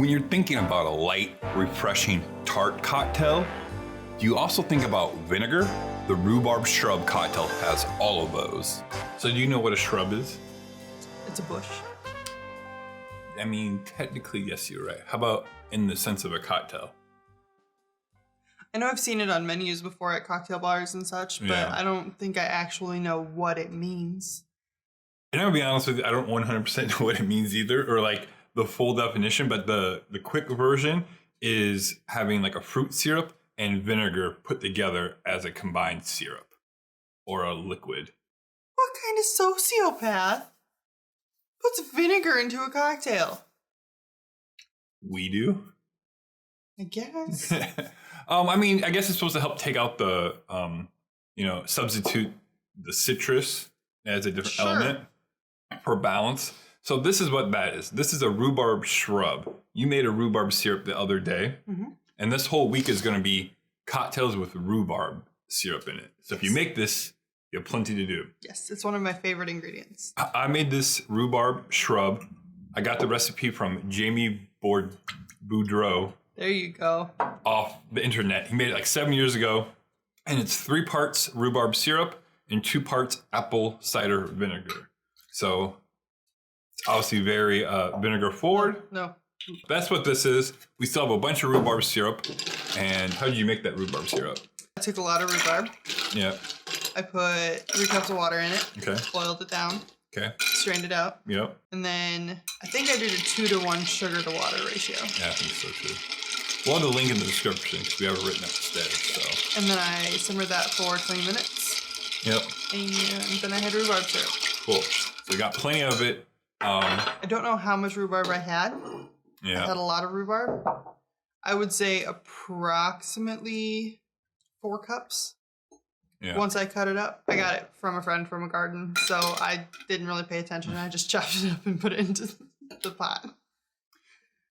When you're thinking about a light, refreshing tart cocktail, do you also think about vinegar? The Rhubarb Shrub cocktail has all of those. So do you know what a shrub is? It's a bush. I mean, technically, yes, you're right. How about in the sense of a cocktail? I know I've seen it on menus before at cocktail bars and such, but I don't think I actually know what it means. And I'll be honest with you, I don't 100% know what it means either, or like the full definition, but the quick version is having like a fruit syrup and vinegar put together as a combined syrup or a liquid. What kind of sociopath puts vinegar into a cocktail? We do. I guess. I mean, I guess it's supposed to help take out the, substitute the citrus as a different element for balance. So this is what that is. This is a rhubarb shrub. You made a rhubarb syrup the other day, and this whole week is going to be cocktails with rhubarb syrup in it. So if you make this, you have plenty to do. Yes, it's one of my favorite ingredients. I made this rhubarb shrub. I got the recipe from Jamie Boudreau. There you go. Off the internet. He made it like 7 years ago. And it's 3 parts rhubarb syrup and 2 parts apple cider vinegar. So it's obviously very vinegar forward. No. That's what this is. We still have a bunch of rhubarb syrup. And how did you make that rhubarb syrup? I took a lot of rhubarb. Yeah. I put 3 cups of water in it. Okay. Boiled it down. Okay. Strained it out. Yep. And then I think I did a 2-to-1 sugar to water ratio. Yeah, I think so too. We'll have the link in the description because we have it written upstairs. So. And then I simmered that for 20 minutes. Yep. And then I had rhubarb syrup. Cool. So we got plenty of it. I don't know how much rhubarb I had. Yeah. I had a lot of rhubarb. I would say approximately 4 cups. Yeah. Once I cut it up. I got it from a friend from a garden, so I didn't really pay attention. I just chopped it up and put it into the pot.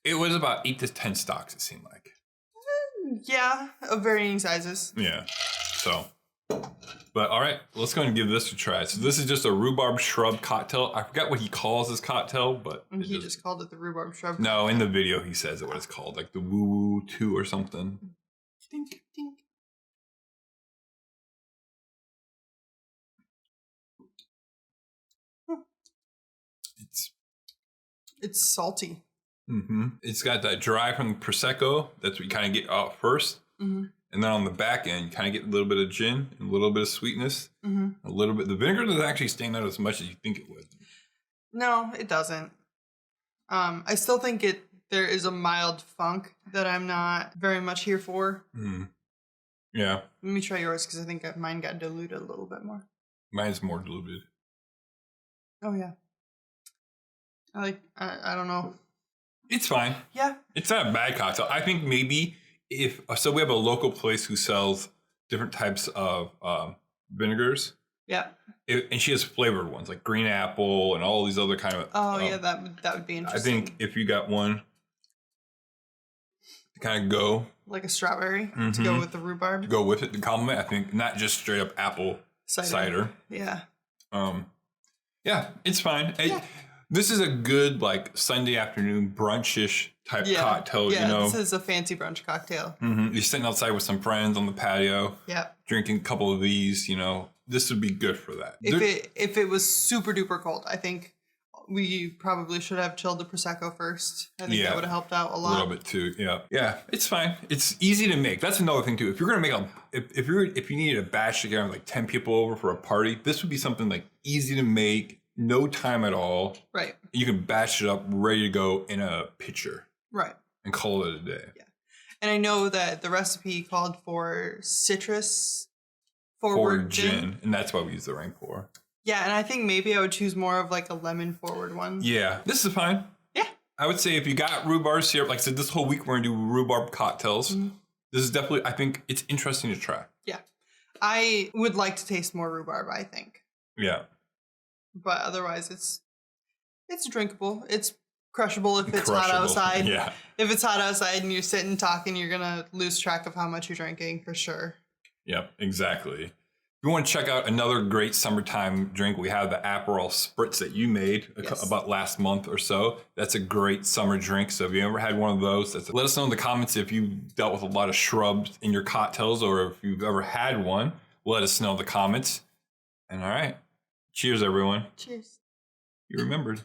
It was about 8 to 10 stalks, it seemed like. Yeah, of varying sizes. Yeah. So, but all right, let's go and give this a try. So this is just a rhubarb shrub cocktail. I forgot what he calls his cocktail, but he just called it the rhubarb shrub. No, in the video he says it what it's called, like the Woo Woo 2 or something. Dink, dink. It's salty. It's got that dry from the prosecco. That's what you kind of get out first. And then on the back end, you kind of get a little bit of gin and a little bit of sweetness. A little bit. The vinegar doesn't actually stand out as much as you think it would. No, it doesn't. I still think there is a mild funk that I'm not very much here for. Yeah. Let me try yours because I think mine got diluted a little bit more. Mine's more diluted. Oh, yeah. I don't know. It's fine. Yeah. It's not a bad cocktail. I think maybe we have a local place who sells different types of vinegars. Yeah. And she has flavored ones like green apple and all these other kind of. Oh, yeah, that would be interesting. I think if you got one to kind of go. Like a strawberry to go with the rhubarb. To go with it, to complement, I think, not just straight up apple cider. Yeah. Yeah, it's fine. Yeah. This is a good like Sunday afternoon brunch-ish type cocktail, yeah, you know. This is a fancy brunch cocktail. You're sitting outside with some friends on the patio. Yeah. Drinking a couple of these, you know. This would be good for that. If it was super duper cold, I think we probably should have chilled the prosecco first. I think that would have helped out a lot. A little bit too. Yeah. Yeah, it's fine. It's easy to make. That's another thing too. If you're gonna make if you needed a batch to get like 10 people over for a party, this would be something like easy to make. No time at all. Right. You can batch it up, ready to go in a pitcher. Right. And call it a day. Yeah. And I know that the recipe called for citrus forward gin. And that's why we use the rain pour. Yeah, and I think maybe I would choose more of like a lemon forward one. Yeah, this is fine. Yeah. I would say if you got rhubarb syrup, like I said, this whole week we're going to do rhubarb cocktails. This is definitely, I think it's interesting to try. Yeah. I would like to taste more rhubarb, I think. Yeah. But otherwise, it's drinkable. It's crushable if it's hot outside. Yeah. If it's hot outside and you're sitting talking, you're gonna lose track of how much you're drinking for sure. Yep, exactly. If you want to check out another great summertime drink, we have the Aperol Spritz that you made about last month or so. That's a great summer drink. So if you ever had one of those, let us know in the comments if you dealt with a lot of shrubs in your cocktails or if you've ever had one. Let us know in the comments. And all right. Cheers, everyone. Cheers. You remembered.